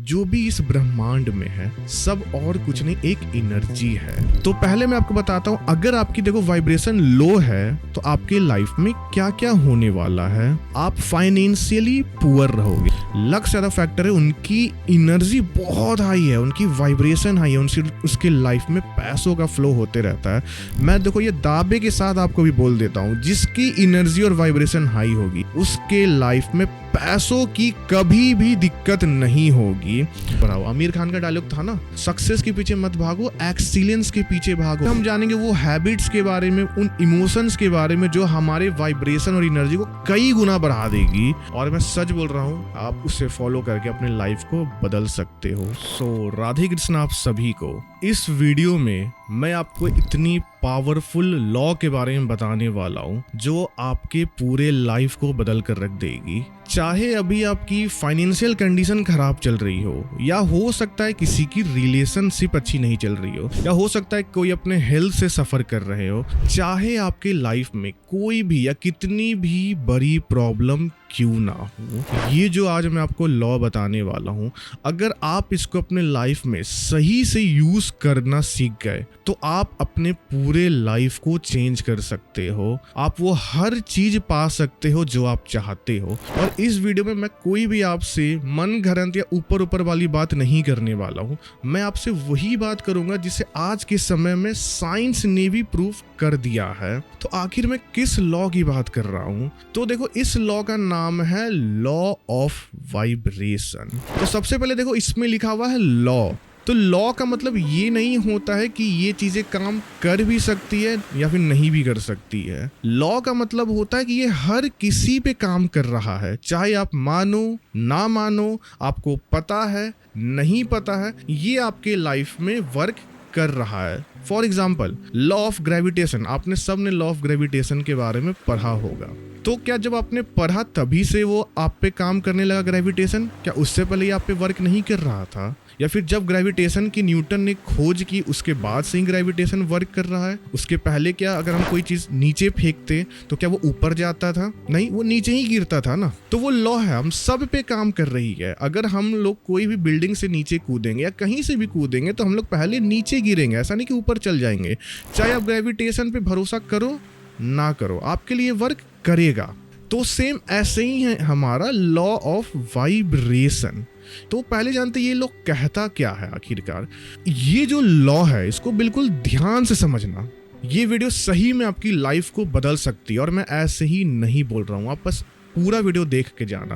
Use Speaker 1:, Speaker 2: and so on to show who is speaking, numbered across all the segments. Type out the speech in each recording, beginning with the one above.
Speaker 1: जो भी इस ब्रह्मांड में है सब और कुछ नहीं एक एनर्जी है। तो पहले मैं आपको बताता हूँ, अगर आपकी देखो वाइब्रेशन लो है तो आपके लाइफ में क्या क्या होने वाला है। आप फाइनेंशियली पुअर रहोगे। लक से ज्यादा फैक्टर है, उनकी एनर्जी बहुत हाई है, उनकी वाइब्रेशन हाई है, उसके लाइफ में पैसों का फ्लो होते रहता है। मैं देखो ये दावे के साथ आपको भी बोल देता हूँ, जिसकी एनर्जी और वाइब्रेशन हाई होगी उसके लाइफ में पैसों की कभी भी दिक्कत नहीं होगी। बताओ, आमिर खान का डायलॉग था ना, सक्सेस के पीछे मत भागो, एक्सीलेंस के पीछे भागो। हम जानेंगे वो हैबिट्स के बारे में, उन इमोशंस के बारे में जो हमारे वाइब्रेशन और एनर्जी को कई गुना बढ़ा देगी। और मैं सच बोल रहा हूँ, आप उसे फॉलो करके अपने लाइफ को बदल सकते हो। सो राधे कृष्ण आप सभी को। इस वीडियो में मैं आपको इतनी पावरफुल लॉ के बारे में बताने वाला हूँ जो आपके पूरे लाइफ को बदल कर रख देगी। चाहे अभी आपकी फाइनेंशियल कंडीशन खराब चल रही हो, या हो सकता है किसी की रिलेशनशिप अच्छी नहीं चल रही हो, या हो सकता है कोई अपने हेल्थ से सफर कर रहे हो, चाहे आपके लाइफ में कोई भी या कितनी भी बड़ी प्रॉब्लम क्यों ना हो, ये जो आज मैं आपको लॉ बताने वाला हूँ, अगर आप इसको अपने लाइफ में सही से यूज करना सीख गए तो आप अपने पूरे लाइफ को चेंज कर सकते हो। आप वो हर चीज पा सकते हो जो आप चाहते हो। और इस वीडियो में मैं कोई भी आपसे मन घड़ंत या ऊपर ऊपर वाली बात नहीं करने वाला हूँ। मैं आपसे वही बात करूंगा जिसे आज के समय में साइंस ने भी प्रूफ कर दिया है। तो आखिर मैं किस लॉ की बात कर रहा हूँ? तो देखो, इस लॉ का नाम है लॉ ऑफ वाइब्रेशन। तो सबसे पहले देखो, इसमें लिखा हुआ है लॉ। तो लॉ का मतलब ये नहीं होता है कि ये चीजें काम कर भी सकती है या फिर नहीं भी कर सकती है। लॉ का मतलब होता है कि ये हर किसी पे काम कर रहा है, चाहे आप मानो ना मानो, आपको पता है नहीं पता है, ये आपके लाइफ में वर्क कर रहा है। For example, law of gravitation, आपने सब ने लॉ ऑफ ग्रेविटेशन के बारे में पढ़ा होगा। तो क्या जब आपने पढ़ा तभी से वो आप पे काम करने लगा ग्रेविटेशन? क्या उससे पहले ये आप पे वर्क नहीं कर रहा था? या फिर जब ग्रेविटेशन की न्यूटन ने खोज की उसके बाद से ही ग्रेविटेशन वर्क कर रहा है? उसके पहले क्या अगर हम कोई चीज नीचे फेंकते तो क्या वो ऊपर जाता था? नहीं, वो नीचे ही गिरता था ना। तो वो लॉ है, हम सब पे काम कर रही है। अगर हम लोग कोई भी बिल्डिंग से नीचे कूदेंगे या कहीं से भी कूदेंगे तो हम लोग पहले नीचे गिरेंगे, ऐसा नहीं कि ऊपर चल जाएंगे। चाहे आप ग्रेविटेशन पे भरोसा करो ना करो, आपके लिए वर्क करेगा। तो सेम ऐसे ही है हमारा लॉ ऑफ वाइब्रेशन। तो पहले जानते ये लोग कहता क्या है आखिरकार। ये जो लॉ है इसको बिल्कुल ध्यान से समझना। ये वीडियो सही में आपकी लाइफ को बदल सकती है, और मैं ऐसे ही नहीं बोल रहा हूँ। आप बस पूरा वीडियो देख के जाना,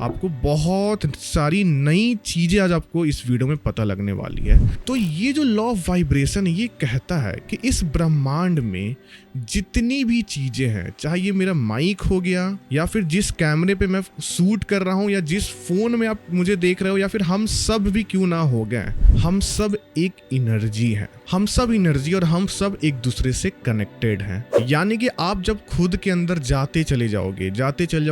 Speaker 1: आपको बहुत सारी नई चीजें आज आपको इस वीडियो में पता लगने वाली है। तो ये जो लॉ ऑफ वाइब्रेशन ये कहता है कि इस ब्रह्मांड में जितनी भी चीजें हैं, चाहे ये मेरा माइक हो गया, या फिर जिस कैमरे पे मैं शूट कर रहा हूँ, या जिस फोन में आप मुझे देख रहे हो, या फिर हम सब भी क्यों ना हो गए, हम सब एक एनर्जी है। हम सब एनर्जी और हम सब एक दूसरे से कनेक्टेड हैं। यानी कि आप जब खुद के अंदर जाते चले जाओगे,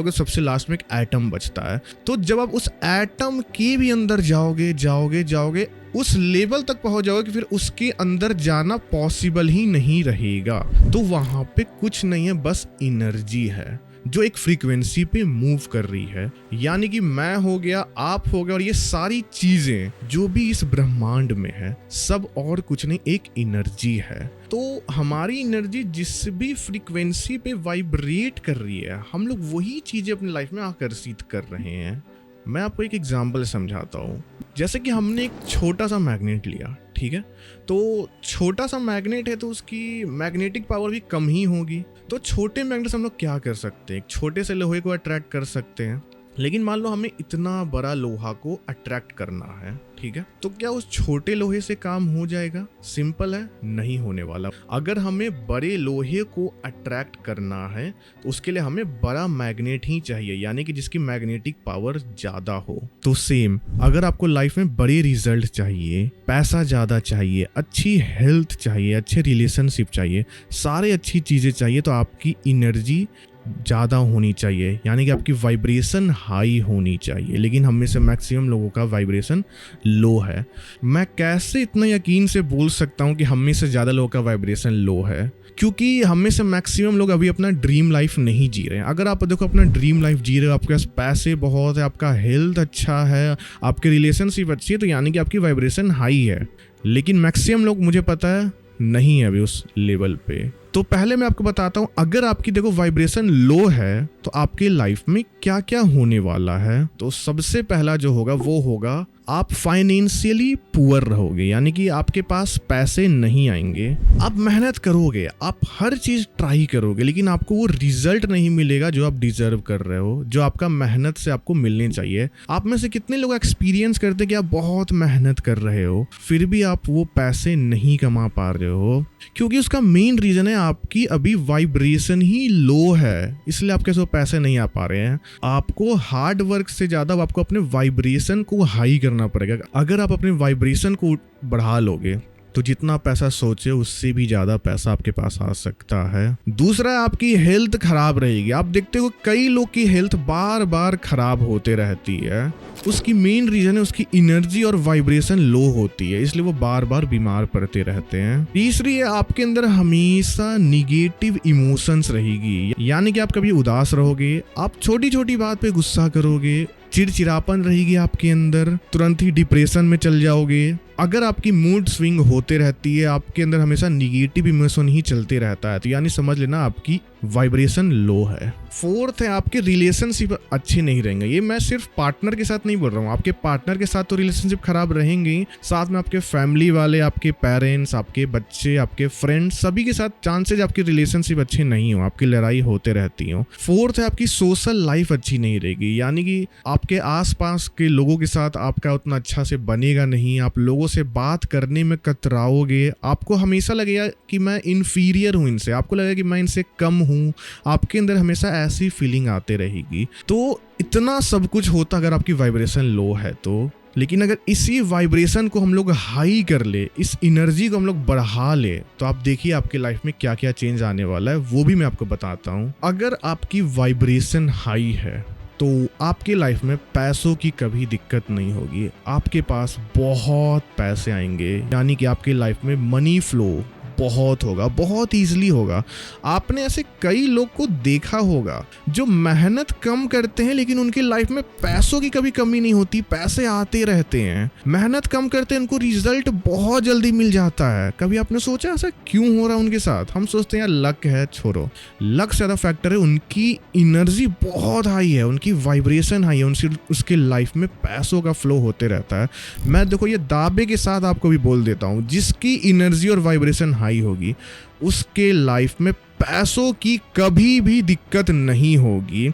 Speaker 1: सबसे लास्ट में एक एटम बचता है। तो जब आप उस एटम के भी अंदर जाओगे उस लेवल तक पहुंच जाओगे कि फिर उसके अंदर जाना पॉसिबल ही नहीं रहेगा। तो वहां पे कुछ नहीं है, बस एनर्जी है जो एक फ्रीक्वेंसी पे मूव कर रही है। यानी कि मैं हो गया, आप हो गया, और ये सारी चीजें जो भी इस ब्रह्मांड में है सब और कुछ नहीं एक एनर्जी है। तो हमारी एनर्जी जिस भी फ्रीक्वेंसी पे वाइब्रेट कर रही है, हम लोग वही चीजें अपनी लाइफ में आकर्षित कर रहे हैं। मैं आपको एक एग्जाम्पल समझाता हूँ। जैसे कि हमने एक छोटा सा मैग्नेट लिया, ठीक है? तो छोटा सा मैग्नेट है तो उसकी मैग्नेटिक पावर भी कम ही होगी। तो छोटे मैग्नेट से हम लोग क्या कर सकते हैं? एक छोटे से लोहे को अट्रैक्ट कर सकते हैं। लेकिन मान लो हमें इतना बड़ा लोहा को अट्रैक्ट करना है, ठीक है? तो क्या उस छोटे लोहे से काम हो जाएगा? सिंपल है, नहीं होने वाला। अगर हमें बड़े लोहे को अट्रैक्ट करना है तो उसके लिए हमें बड़ा मैग्नेट ही चाहिए, यानी कि जिसकी मैग्नेटिक पावर ज्यादा हो। तो सेम, अगर आपको लाइफ में बड़े रिजल्ट चाहिए, पैसा ज्यादा चाहिए, अच्छी हेल्थ चाहिए, अच्छे रिलेशनशिप चाहिए, सारे अच्छी चीजें चाहिए, तो आपकी एनर्जी ज़्यादा होनी चाहिए, यानी कि आपकी वाइब्रेशन हाई होनी चाहिए, लेकिन हम में से मैक्सिमम लोगों का वाइब्रेशन लो है। मैं कैसे इतना यकीन से बोल सकता हूँ कि हम में से ज़्यादा लोगों का वाइब्रेशन लो है? क्योंकि हम में से मैक्सिमम लोग अभी अपना ड्रीम लाइफ नहीं जी रहे हैं। अगर आप देखो अपना ड्रीम लाइफ जी रहे हो, आपके पास पैसे बहुत है, आपका हेल्थ अच्छा है, आपके रिलेशनशिप अच्छी है, तो यानी कि आपकी वाइब्रेशन हाई है। लेकिन मैक्सिमम लोग, मुझे पता है, नहीं है अभी उस लेवल पे। तो पहले मैं आपको बताता हूँ, अगर आपकी देखो वाइब्रेशन लो है तो आपके लाइफ में क्या क्या होने वाला है। तो सबसे पहला जो होगा वो होगा, आप फाइनेंशियली पुअर रहोगे, यानी कि आपके पास पैसे नहीं आएंगे। आप मेहनत करोगे, आप हर चीज ट्राई करोगे, लेकिन आपको वो रिजल्ट नहीं मिलेगा जो आप डिजर्व कर रहे हो, जो आपका मेहनत से आपको मिलनी चाहिए। आप में से कितने लोग एक्सपीरियंस करते हैं कि आप बहुत मेहनत कर रहे हो फिर भी आप वो पैसे नहीं कमा पा रहे हो? क्योंकि उसका मेन रीजन है आपकी अभी वाइब्रेशन ही लो है, इसलिए आपके पास पैसे नहीं आ पा रहे हैं। आपको हार्ड वर्क से ज्यादा आपको अपने वाइब्रेशन को हाई करना पड़ेगा। अगर आप अपने वाइब्रेशन को बढ़ा लोगे तो जितना पैसा सोचे उससे भी ज्यादा पैसा आपके पास आ सकता है। दूसरा, आपकी हेल्थ खराब रहेगी। आप देखते हो कई लोग की हेल्थ बार बार खराब होते रहती है, उसकी मेन रीजन है उसकी एनर्जी और वाइब्रेशन लो होती है, इसलिए वो बार बार बीमार पड़ते रहते हैं। तीसरी है, आपके अंदर हमेशा निगेटिव इमोशंस रहेगी, यानी कि आप कभी उदास रहोगे, आप छोटी छोटी बात पे गुस्सा करोगे, चिड़चिड़ापन रहेगी आपके अंदर, तुरंत ही डिप्रेशन में चल जाओगे। अगर आपकी मूड स्विंग होते रहती है, आपके अंदर हमेशा निगेटिव इमोशन ही चलते रहता है, तो यानी समझ लेना आपकी वाइब्रेशन लो है। फोर्थ है, आपके रिलेशनशिप अच्छे नहीं रहेंगे। ये मैं सिर्फ पार्टनर के साथ नहीं बोल रहा हूँ, आपके पार्टनर के साथ तो रिलेशनशिप खराब रहेंगे, साथ में आपके फैमिली वाले, आपके पेरेंट्स, आपके बच्चे, आपके फ्रेंड्स, सभी के साथ चांसेज आपके रिलेशनशिप अच्छे नहीं हो, आपकी लड़ाई होते रहती हो। फोर्थ है, आपकी सोशल लाइफ अच्छी नहीं रहेगी, यानी कि आपके आसपास के लोगों के साथ आपका उतना अच्छा से बनेगा नहीं, आप लोगों से बात करने में कतराओगे, आपको हमेशा लगेगा कि मैं इन्फीरियर हूं इनसे, आपको लगेगा कि मैं इनसे कम हूं, आपके अंदर हमेशा ऐसी फीलिंग आते रहेगी। तो इतना सब कुछ होता अगर आपकी वाइब्रेशन लो है तो। लेकिन अगर इसी वाइब्रेशन को हम लोग हाई कर ले, इस एनर्जी को हम लोग बढ़ा ले, तो आप देखिए आपके लाइफ में क्या क्या चेंज आने वाला है, वो भी मैं आपको बताता हूं। अगर आपकी वाइब्रेशन हाई है तो आपके लाइफ में पैसों की कभी दिक्कत नहीं होगी, आपके पास बहुत पैसे आएंगे, यानी कि आपके लाइफ में मनी फ्लो बहुत होगा, बहुत ईजिली होगा। आपने ऐसे कई लोग को देखा होगा जो मेहनत कम करते हैं लेकिन उनकी लाइफ में पैसों की कभी कमी नहीं होती, पैसे आते रहते हैं। मेहनत कम करते हैं, उनको रिजल्ट बहुत जल्दी मिल जाता है। कभी आपने सोचा ऐसा क्यों हो रहा है उनके साथ? हम सोचते हैं यार लक है, छोड़ो, लक से ज्यादा फैक्टर है उनकी एनर्जी बहुत हाई है, उनकी वाइब्रेशन हाई है, उसके लाइफ में पैसों का फ्लो होते रहता है। मैं देखो ये दावे के साथ आपको भी बोल देता हूँ, जिसकी एनर्जी और वाइब्रेशन हाई होगी उसके लाइफ में पैसों की कभी भी दिक्कत नहीं होगी।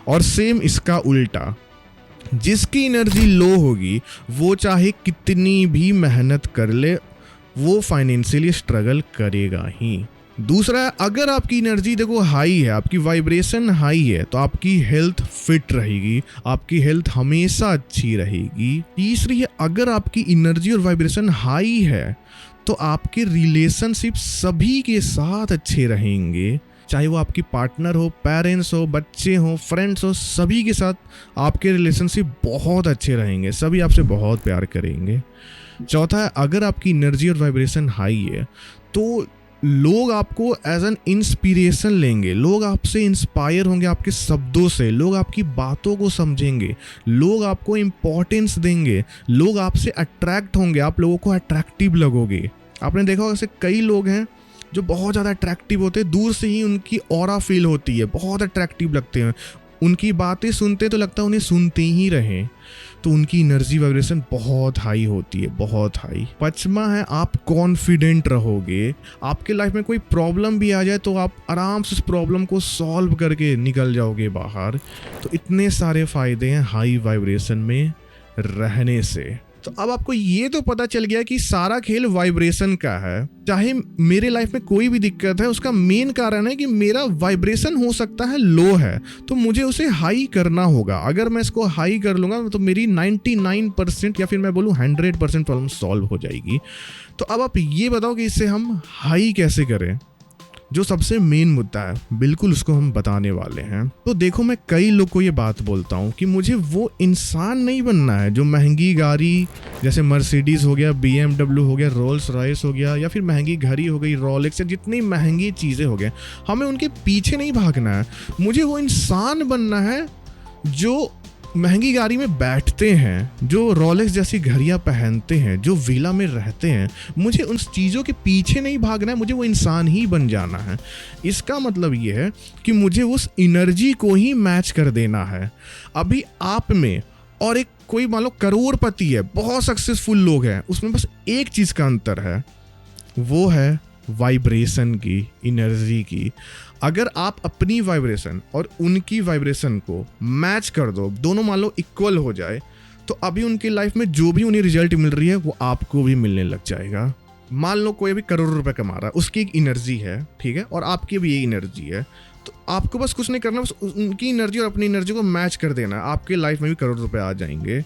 Speaker 1: और सेम इसका उल्टा, जिसकी एनर्जी लो होगी वो चाहे कितनी भी मेहनत कर ले, वो फाइनेंशियली स्ट्रगल करेगा ही। दूसरा, अगर आपकी एनर्जी देखो हाई है, आपकी वाइब्रेशन हाई है, तो आपकी हेल्थ फिट रहेगी, आपकी हेल्थ हमेशा अच्छी रहेगी। तीसरी है, अगर आपकी एनर्जी और वाइब्रेशन हाई है तो आपके रिलेशनशिप सभी के साथ अच्छे रहेंगे, चाहे वो आपकी पार्टनर हो, पेरेंट्स हो, बच्चे हो, फ्रेंड्स हो, सभी के साथ आपके रिलेशनशिप बहुत अच्छे रहेंगे, सभी आपसे बहुत प्यार करेंगे। चौथा है, अगर आपकी एनर्जी और वाइब्रेशन हाई है तो लोग आपको एज एन इंस्पिरेशन लेंगे, लोग आपसे इंस्पायर होंगे आपके शब्दों से, लोग आपकी बातों को समझेंगे, लोग आपको इम्पोर्टेंस देंगे, लोग आपसे अट्रैक्ट होंगे, आप लोगों को अट्रैक्टिव लगोगे। आपने देखा होगा ऐसे कई लोग हैं जो बहुत ज़्यादा अट्रैक्टिव होते हैं, दूर से ही उनकी ऑरा फील होती है, बहुत अट्रैक्टिव लगते हैं, उनकी बातें सुनते तो लगता है उन्हें सुनते ही रहें, तो उनकी एनर्जी वाइब्रेशन बहुत हाई होती है, बहुत हाई। पांचवा है, आप कॉन्फिडेंट रहोगे, आपके लाइफ में कोई प्रॉब्लम भी आ जाए तो आप आराम से उस प्रॉब्लम को सॉल्व करके निकल जाओगे बाहर। तो इतने सारे फायदे हैं हाई वाइब्रेशन में रहने से। तो अब आपको ये तो पता चल गया कि सारा खेल वाइब्रेशन का है। चाहे मेरे लाइफ में कोई भी दिक्कत है, उसका मेन कारण है कि मेरा वाइब्रेशन हो सकता है लो है, तो मुझे उसे हाई करना होगा। अगर मैं इसको हाई कर लूँगा तो मेरी 99% या फिर मैं बोलूँ 100% प्रॉब्लम सॉल्व हो जाएगी। तो अब आप ये बताओ कि इसे हम हाई कैसे करें। जो सबसे मेन मुद्दा है बिल्कुल उसको हम बताने वाले हैं। तो देखो, मैं कई लोग को ये बात बोलता हूँ कि मुझे वो इंसान नहीं बनना है जो महंगी गाड़ी जैसे मर्सिडीज हो गया, BMW हो गया, रोल्स रॉयस हो गया, या फिर महंगी घड़ी हो गई, रोलेक्स, या जितनी महंगी चीज़ें हो गए, हमें उनके पीछे नहीं भागना है। मुझे वो इंसान बनना है जो महंगी गाड़ी में बैठते हैं, जो रोलेक्स जैसी घड़ियां पहनते हैं, जो विला में रहते हैं। मुझे उन चीज़ों के पीछे नहीं भागना है, मुझे वो इंसान ही बन जाना है। इसका मतलब ये है कि मुझे उस एनर्जी को ही मैच कर देना है। अभी आप में और एक कोई मान लो करोड़पति है, बहुत सक्सेसफुल लोग हैं, उसमें बस एक चीज़ का अंतर है, वो है वाइब्रेशन की, एनर्जी की। अगर आप अपनी वाइब्रेशन और उनकी वाइब्रेशन को मैच कर दो, दोनों मान लो इक्वल हो जाए, तो अभी उनकी लाइफ में जो भी उन्हें रिजल्ट मिल रही है वो आपको भी मिलने लग जाएगा। मान लो कोई अभी करोड़ रुपए कमा रहा है, उसकी एक एनर्जी है, ठीक है, और आपकी भी यही एनर्जी है, तो आपको बस कुछ नहीं करना, बस उनकी एनर्जी और अपनी एनर्जी को मैच कर देना है, आपके लाइफ में भी करोड़ रुपए आ जाएंगे।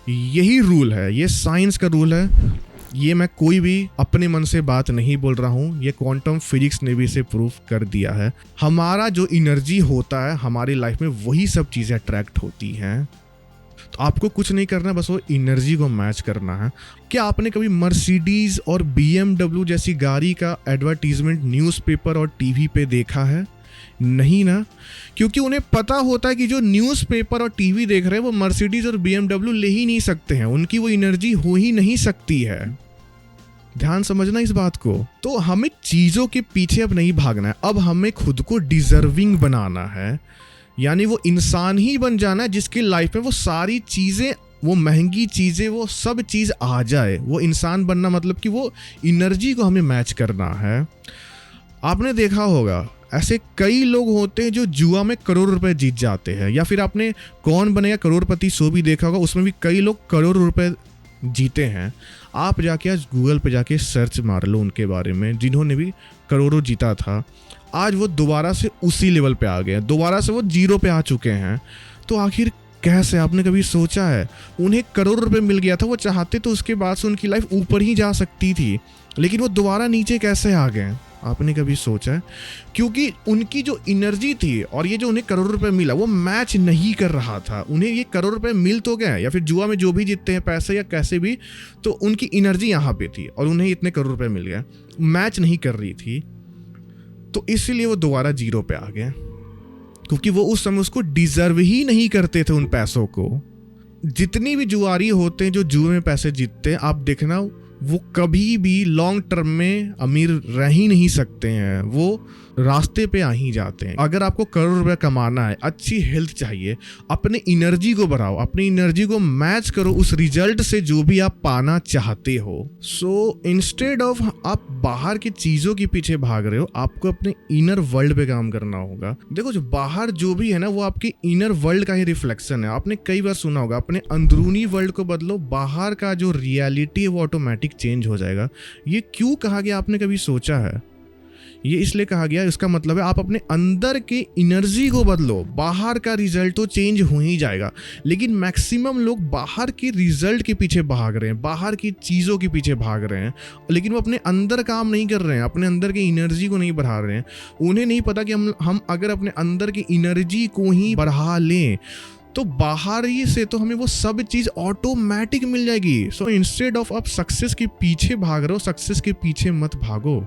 Speaker 1: यही रूल है, ये साइंस का रूल है। ये मैं कोई भी अपने मन से बात नहीं बोल रहा हूँ, ये क्वांटम फिजिक्स ने भी इसे प्रूफ कर दिया है। हमारा जो एनर्जी होता है हमारी लाइफ में, वही सब चीज़ें अट्रैक्ट होती हैं। तो आपको कुछ नहीं करना, बस वो एनर्जी को मैच करना है। क्या आपने कभी मर्सिडीज और BMW जैसी गाड़ी का एडवर्टीजमेंट न्यूज़पेपर और टीवी पे देखा है? नहीं ना, क्योंकि उन्हें पता होता है कि जो न्यूज़पेपर और टीवी देख रहे हैं वो मर्सिडीज और BMW ले ही नहीं सकते हैं, उनकी वो एनर्जी हो ही नहीं सकती है। ध्यान समझना इस बात को। तो हमें चीज़ों के पीछे अब नहीं भागना है, अब हमें खुद को डिजर्विंग बनाना है, यानी वो इंसान ही बन जाना है जिसकी लाइफ में वो सारी चीज़ें, वो महंगी चीज़ें, वो सब चीज़ आ जाए। वो इंसान बनना मतलब कि वो एनर्जी को हमें मैच करना है। आपने देखा होगा ऐसे कई लोग होते हैं जो जुआ में करोड़ रुपए जीत जाते हैं, या फिर आपने कौन बनेगा करोड़पति शो भी देखा होगा, उसमें भी कई लोग करोड़ रुपए जीते हैं। आप जाके आज गूगल पे जाके सर्च मार लो उनके बारे में, जिन्होंने भी करोड़ों जीता था, आज वो दोबारा से उसी लेवल पे आ गए हैं, दोबारा से वो जीरो पे आ चुके हैं। तो आखिर कैसे? आपने कभी सोचा है? उन्हें करोड़ रुपए मिल गया था, वो चाहते तो उसके बाद से उनकी लाइफ ऊपर ही जा सकती थी, लेकिन वो दोबारा नीचे कैसे आ गए? आपने कभी सोचा है? क्योंकि उनकी जो एनर्जी थी और ये जो उन्हें करोड़ रुपए मिला वो मैच नहीं कर रहा था। उन्हें ये करोड़ रुपए मिल तो गए, या फिर जुआ में जो भी जीतते हैं पैसे या कैसे भी, तो उनकी एनर्जी यहाँ पे थी और उन्हें इतने करोड़ रुपए मिल गए, मैच नहीं कर रही थी, तो इसीलिए वो दोबारा जीरो पे आ गए, क्योंकि वो उस समय उसको डिजर्व ही नहीं करते थे उन पैसों को। जितनी भी जुआरी होते हैं जो जुए में पैसे जीतते हैं, आप देखना वो कभी भी लॉन्ग टर्म में अमीर रह ही नहीं सकते हैं, वो रास्ते पे आ ही जाते हैं। अगर आपको करोड़ रुपए कमाना है, अच्छी हेल्थ चाहिए, अपने एनर्जी को बढ़ाओ, अपनी एनर्जी को मैच करो उस रिजल्ट से जो भी आप पाना चाहते हो। सो इंस्टेड ऑफ आप बाहर की चीज़ों के पीछे भाग रहे हो, आपको अपने इनर वर्ल्ड पे काम करना होगा। देखो, जो बाहर जो भी है ना, वो आपके इनर वर्ल्ड का ही रिफ्लेक्शन है। आपने कई बार सुना होगा, अपने अंदरूनी वर्ल्ड को बदलो, बाहर का जो रियलिटी है वो ऑटोमेटिक चेंज हो जाएगा। ये क्यों कहा गया, आपने कभी सोचा है? ये इसलिए कहा गया, इसका मतलब है आप अपने अंदर के एनर्जी को बदलो, बाहर का रिजल्ट तो चेंज हो ही जाएगा। लेकिन मैक्सिमम लोग बाहर के रिजल्ट के पीछे भाग रहे हैं, बाहर की चीज़ों के पीछे भाग रहे हैं, लेकिन वो अपने अंदर काम नहीं कर रहे हैं, अपने अंदर की एनर्जी को नहीं बढ़ा रहे हैं। उन्हें नहीं पता कि हम अगर अपने अंदर की एनर्जी को ही बढ़ा लें तो बाहर ही से तो हमें वो सब चीज़ ऑटोमेटिक मिल जाएगी। सो इंस्टेड ऑफ आप सक्सेस के पीछे भाग रहे हो, सक्सेस के पीछे मत भागो,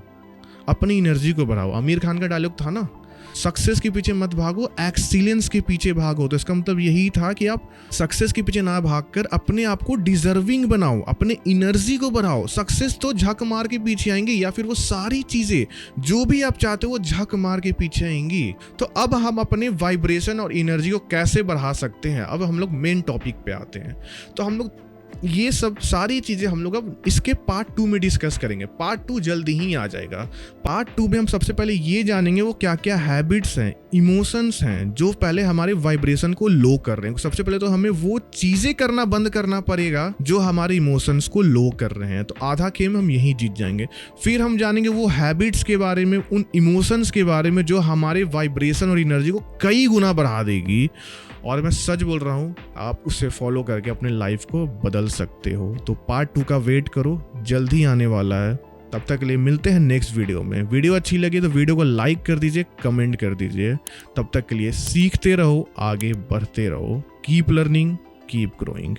Speaker 1: अपनी एनर्जी को बढ़ाओ। आमिर खान का डायलॉग था ना, सक्सेस के पीछे मत भागो, एक्सीलेंस के पीछे भागो। तो इसका मतलब यही था कि आप सक्सेस के पीछे ना भागकर अपने आप को डिजर्विंग बनाओ, अपने एनर्जी को बढ़ाओ। सक्सेस तो झक मार के पीछे आएंगे, या फिर वो सारी चीजें जो भी आप चाहते हो वो झक मार के पीछे आएंगी। तो अब हम अपने वाइब्रेशन और एनर्जी को कैसे बढ़ा सकते हैं, अब हम लोग मेन टॉपिक पे आते हैं। तो हम लोग ये सब सारी चीज़ें हम लोग अब इसके पार्ट 2 में डिस्कस करेंगे। पार्ट 2 जल्दी ही आ जाएगा। पार्ट 2 में हम सबसे पहले ये जानेंगे वो क्या क्या हैबिट्स हैं, इमोशंस हैं जो पहले हमारे वाइब्रेशन को लो कर रहे हैं। सबसे पहले तो हमें वो चीज़ें करना बंद करना पड़ेगा जो हमारे इमोशंस को लो कर रहे हैं। तो आधा गेम हम यही जीत जाएंगे। फिर हम जानेंगे वो हैबिट्स के बारे में, उन इमोशंस के बारे में जो हमारे वाइब्रेशन और एनर्जी को कई गुना बढ़ा देगी। और मैं सच बोल रहा हूँ, आप उसे फॉलो करके अपने लाइफ को बदल सकते हो। तो पार्ट 2 का वेट करो, जल्दी आने वाला है। तब तक के लिए मिलते हैं नेक्स्ट वीडियो में। वीडियो अच्छी लगी तो वीडियो को लाइक कर दीजिए, कमेंट कर दीजिए। तब तक के लिए सीखते रहो, आगे बढ़ते रहो। Keep learning, keep growing.